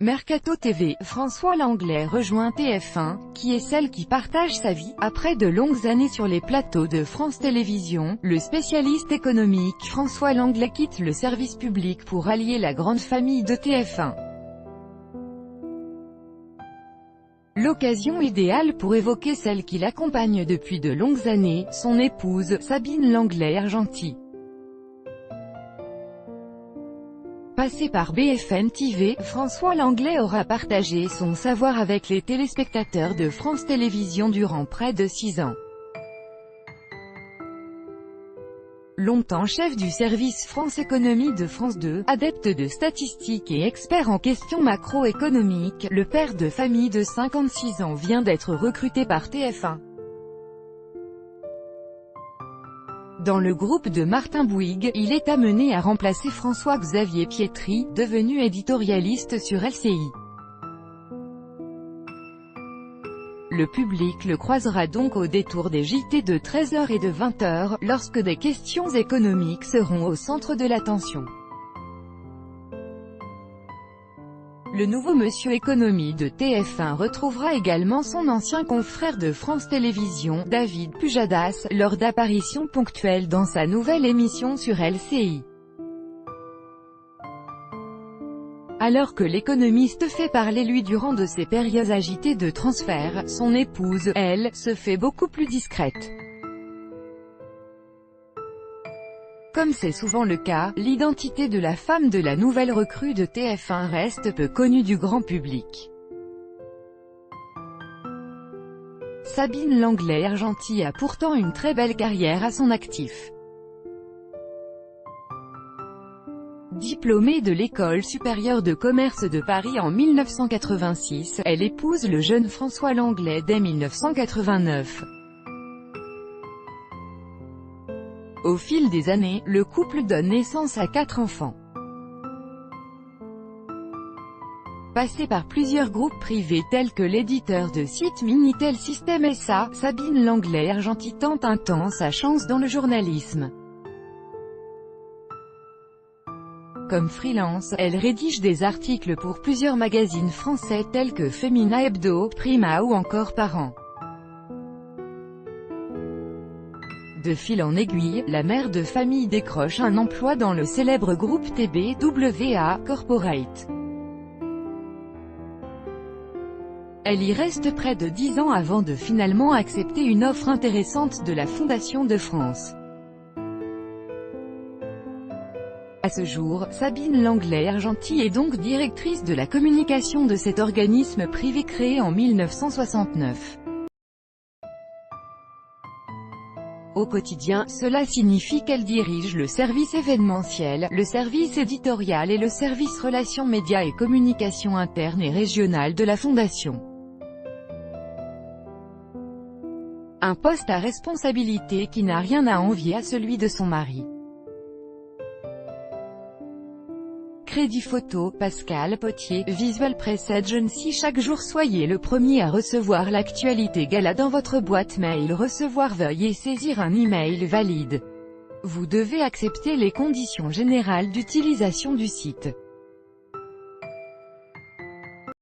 Mercato TV, François Langlais rejoint TF1, qui est celle qui partage sa vie. Après de longues années sur les plateaux de France Télévisions, le spécialiste économique François Langlais quitte le service public pour allier la grande famille de TF1. L'occasion idéale pour évoquer celle qui l'accompagne depuis de longues années, son épouse, Sabine Langlais-Argenty. Passé par BFM TV, François Langlais aura partagé son savoir avec les téléspectateurs de France Télévisions durant près de 6 ans. Longtemps chef du service France Économie de France 2, adepte de statistiques et expert en questions macroéconomiques, le père de famille de 56 ans vient d'être recruté par TF1. Dans le groupe de Martin Bouygues, il est amené à remplacer François-Xavier Pietri, devenu éditorialiste sur LCI. Le public le croisera donc au détour des JT de 13h et de 20h, lorsque des questions économiques seront au centre de l'attention. Le nouveau Monsieur Économie de TF1 retrouvera également son ancien confrère de France Télévisions, David Pujadas, lors d'apparitions ponctuelles dans sa nouvelle émission sur LCI. Alors que l'économiste fait parler lui durant de ces périodes agitées de transfert, son épouse, elle, se fait beaucoup plus discrète. Comme c'est souvent le cas, l'identité de la femme de la nouvelle recrue de TF1 reste peu connue du grand public. Sabine Langlais-Argenty a pourtant une très belle carrière à son actif. Diplômée de l'École supérieure de commerce de Paris en 1986, elle épouse le jeune François Langlais dès 1989. Au fil des années, le couple donne naissance à 4 enfants. Passée par plusieurs groupes privés tels que l'éditeur de sites Minitel System SA, Sabine Langlais-Argenty tente un temps sa chance dans le journalisme. Comme freelance, elle rédige des articles pour plusieurs magazines français tels que Femina Hebdo, Prima ou encore Parents. De fil en aiguille, la mère de famille décroche un emploi dans le célèbre groupe TBWA Corporate. Elle y reste près de 10 ans avant de finalement accepter une offre intéressante de la Fondation de France. À ce jour, Sabine Langlais-Argenty est donc directrice de la communication de cet organisme privé créé en 1969. Au quotidien, cela signifie qu'elle dirige le service événementiel, le service éditorial et le service relations médias et communication interne et régionale de la Fondation. Un poste à responsabilité qui n'a rien à envier à celui de son mari. Crédit Photo, Pascal Potier, Visual Press Agency. Chaque jour soyez le premier à recevoir l'actualité gala dans votre boîte mail. Recevoir, veuillez saisir un email valide. Vous devez accepter les conditions générales d'utilisation du site.